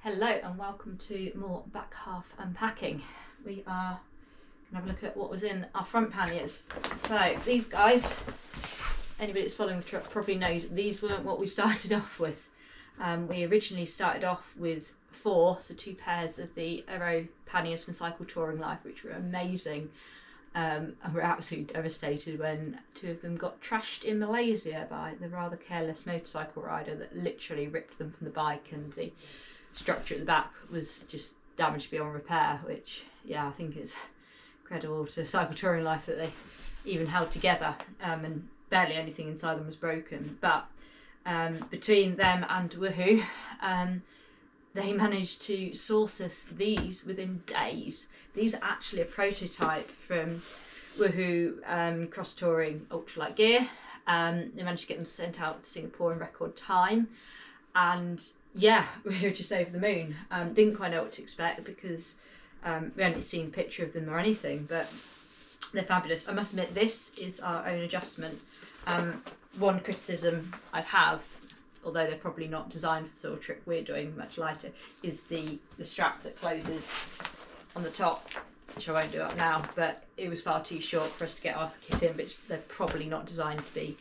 Hello and welcome to more back half unpacking. We are going to have a look at what was in our front panniers. So these guys, anybody that's following the truck probably knows these weren't what we started off with. We originally started off with four, so two pairs of the Aero panniers from Cycle Touring Life, which were amazing. And we're absolutely devastated when two of them got trashed in Malaysia by the rather careless motorcycle rider that literally ripped them from the bike, and the structure at the back was just damaged beyond repair, which I think is incredible to Cycle Touring Life that they even held together, and barely anything inside them was broken. But between them and Woohoo, they managed to source us these within days. These are actually a prototype from Woohoo Cross Touring Ultralight Gear. They managed to get them sent out to Singapore in record time, and we were just over the moon. Didn't quite know what to expect because we hadn't seen a picture of them or anything, but they're fabulous. I must admit, this is our own adjustment. One criticism I'd have, although they're probably not designed for the sort of trick we're doing, much lighter, is the strap that closes on the top, which I won't do up now, but it was far too short for us to get our kit in, but they're probably not designed to be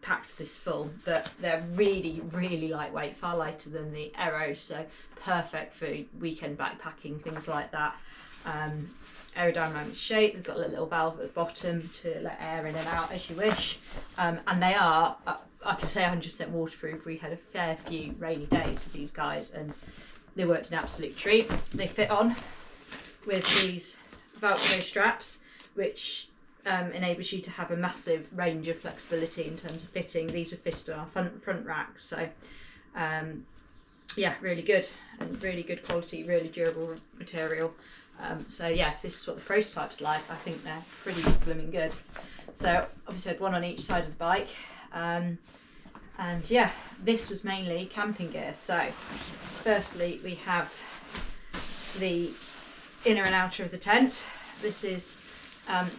packed this full, but they're really, really lightweight, far lighter than the Aero, so perfect for weekend backpacking, things like that. Aerodynamic shape, they've got a little valve at the bottom to let air in and out as you wish, and they are, I can say, 100% waterproof. We had a fair few rainy days with these guys and they worked an absolute treat. They fit on with these Velcro straps, which enables you to have a massive range of flexibility in terms of fitting. These are fitted on our front racks, so really good, and really good quality, really durable material. If this is what the prototype's like, I think they're pretty blooming good. So obviously I had one on each side of the bike, this was mainly camping gear. So firstly we have the inner and outer of the tent. This is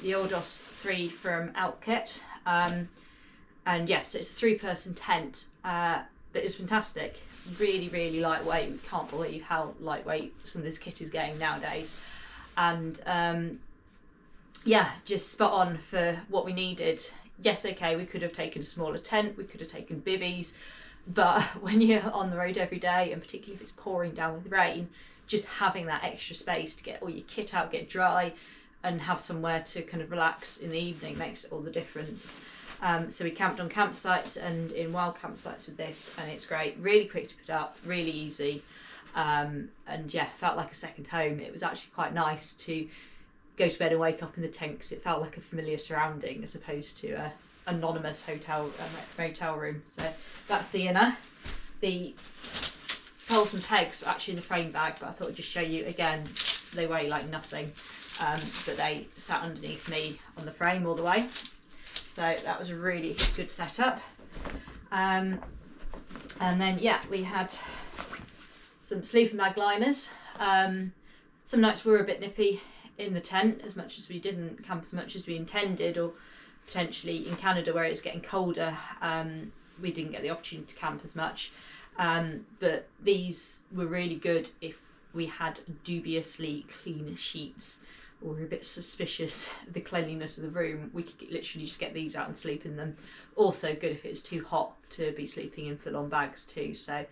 the Ordos 3 from Elkkit, and yes, it's a 3-person tent, but it's fantastic, really, really lightweight. We can't believe how lightweight some of this kit is getting nowadays, and just spot on for what we needed. Yes, okay, we could have taken a smaller tent, we could have taken bivvies, but when you're on the road every day, and particularly if it's pouring down with rain, just having that extra space to get all your kit out, get dry, and have somewhere to kind of relax in the evening makes all the difference. So we camped on campsites and in wild campsites with this, and it's great, really quick to put up, really easy, felt like a second home. It was actually quite nice to go to bed and wake up in the tent because it felt like a familiar surrounding as opposed to a anonymous motel room. So that's the inner. The poles and pegs are actually in the frame bag, but I thought I'd just show you again. They weigh like nothing, but they sat underneath me on the frame all the way. So that was a really good setup. And then we had some sleeping bag liners. Some nights were a bit nippy in the tent, as much as we didn't camp as much as we intended, or potentially in Canada where it's getting colder, we didn't get the opportunity to camp as much. But these were really good if we had dubiously clean sheets or were a bit suspicious of the cleanliness of the room. We could literally just get these out and sleep in them. Also good if it's too hot to be sleeping in full-on bags too. So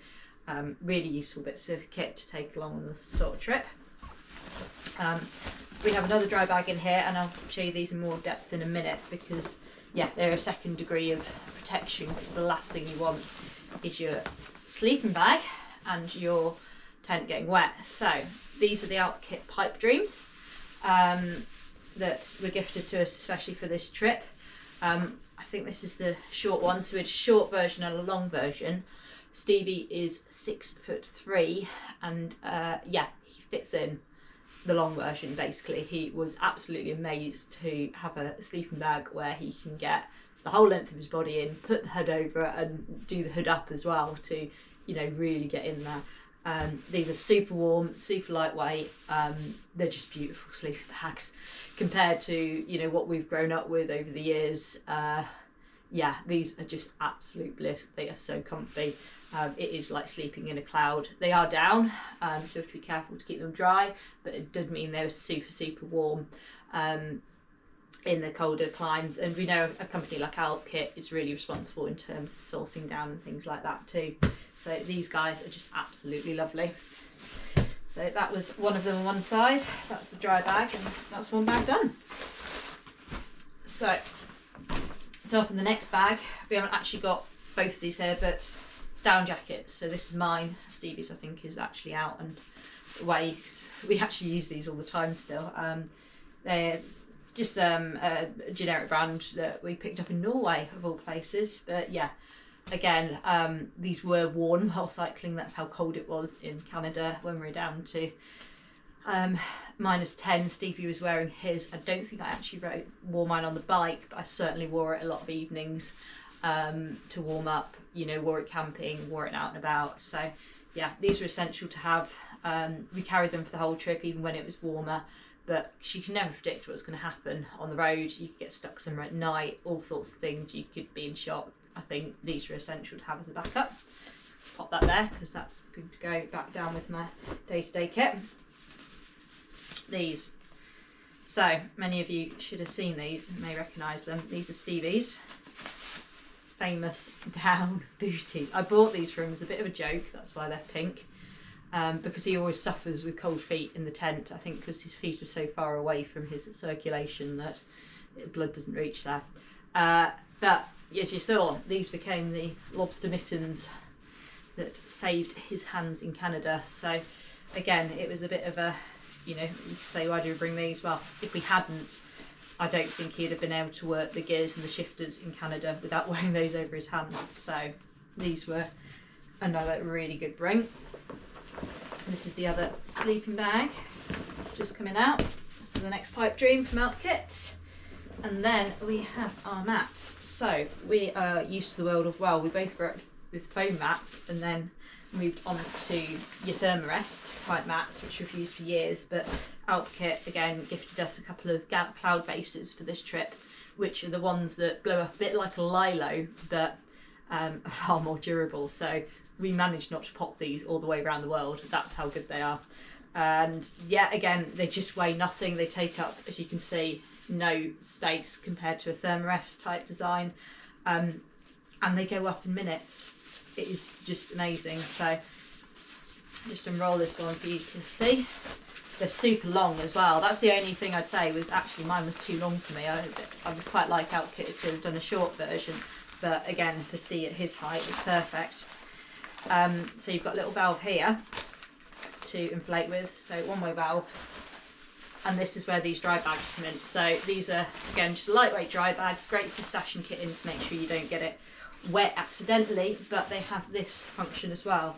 really useful bits of kit to take along on this sort of trip. We have another dry bag in here, and I'll show you these in more depth in a minute, because they're a second degree of protection, because the last thing you want is your sleeping bag and your tent getting wet. So these are the Elkkit Pipe Dreams that were gifted to us especially for this trip. I think this is the short one, so we had a short version and a long version. Stevie is 6'3", and he fits in the long version. Basically, he was absolutely amazed to have a sleeping bag where he can get the whole length of his body in, put the hood over it, and do the hood up as well to really get in there. These are super warm, super lightweight. They're just beautiful sleeping bags compared to what we've grown up with over the years. yeah, these are just absolute bliss. They are so comfy. It is like sleeping in a cloud. They are down, so you have to be careful to keep them dry, but it did mean they were super, super warm in the colder climes. And we know a company like Alpkit is really responsible in terms of sourcing down and things like that too. So these guys are just absolutely lovely. So that was one of them on one side. That's the dry bag, and that's one bag done. So to open the next bag, we haven't actually got both of these here, but down jackets. So this is mine. Stevie's, I think, is actually out and away. We actually use these all the time still. They're just a generic brand that we picked up in Norway, of all places. But yeah, again, these were worn while cycling. That's how cold it was in Canada when we were down to -10. Stevie was wearing his. I don't think I actually wore mine on the bike, but I certainly wore it a lot of evenings to warm up. You know, wore it camping, wore it out and about. So yeah, these were essential to have. We carried them for the whole trip, even when it was warmer. But you can never predict what's going to happen on the road. You could get stuck somewhere at night, all sorts of things. You could be in shock. I think these were essential to have as a backup. Pop that there, because that's going to go back down with my day-to-day kit. These. So, many of you should have seen these and may recognise them. These are Stevie's famous down booties. I bought these for him as a bit of a joke, that's why they're pink. Because he always suffers with cold feet in the tent, I think because his feet are so far away from his circulation that blood doesn't reach there. But as you saw, these became the lobster mittens that saved his hands in Canada. So again, it was a bit of a, you know, you could say, why do we bring these? Well, if we hadn't, I don't think he'd have been able to work the gears and the shifters in Canada without wearing those over his hands. So these were another really good bring. This is the other sleeping bag, just coming out. So the next pipe dream from Alpkit. And then we have our mats. So we are used to the world of, well, we both grew up with foam mats and then moved on to your Thermarest type mats, which we've used for years. But Alpkit, again, gifted us a couple of cloud bases for this trip, which are the ones that blow up a bit like a lilo, but are far more durable. So we managed not to pop these all the way around the world. That's how good they are. And yeah, again, they just weigh nothing. They take up, as you can see, no space compared to a Thermarest type design. And they go up in minutes. It is just amazing. So just unroll this one for you to see. They're super long as well. That's the only thing I'd say was actually mine was too long for me. I would quite like Alpkit to have done a short version. But again, for Steve at his height, it's perfect. So you've got a little valve here to inflate with, so one-way valve, and this is where these dry bags come in. So these are, again, just a lightweight dry bag, great for stashing kit in to make sure you don't get it wet accidentally, but they have this function as well,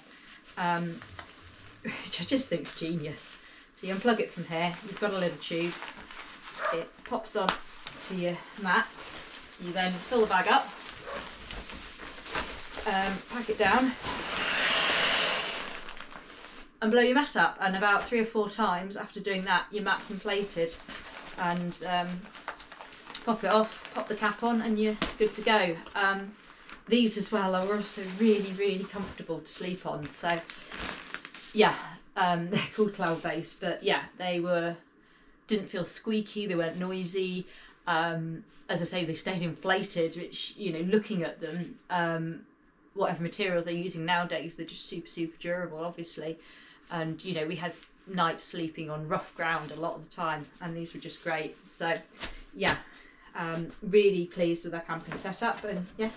which I just think is genius. So you unplug it from here, you've got a little tube, it pops on to your mat, you then fill the bag up, pack it down and blow your mat up, and about 3 or 4 times after doing that your mat's inflated, and pop it off, pop the cap on, and you're good to go. These as well are also really, really comfortable to sleep on. So yeah, they're called cloud base, but yeah, they didn't feel squeaky, they weren't noisy. As I say, they stayed inflated, which, you know, looking at them, whatever materials they're using nowadays, they're just super, super durable, obviously. And, you know, we had nights sleeping on rough ground a lot of the time, and these were just great. So, yeah, really pleased with our camping setup. And, yeah,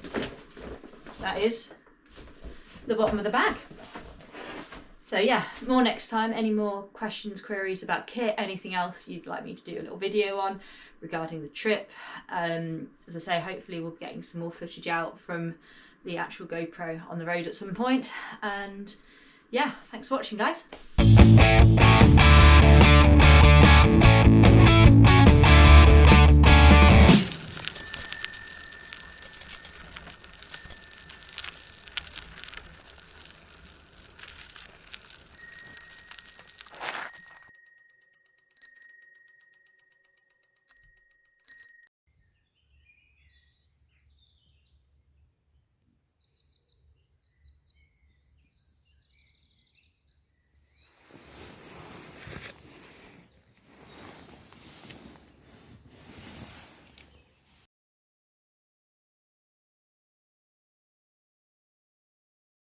that is the bottom of the bag. So, yeah, more next time. Any more questions, queries about kit, anything else you'd like me to do a little video on regarding the trip. As I say, hopefully we'll be getting some more footage out from the actual GoPro on the road at some point. And yeah, thanks for watching, guys.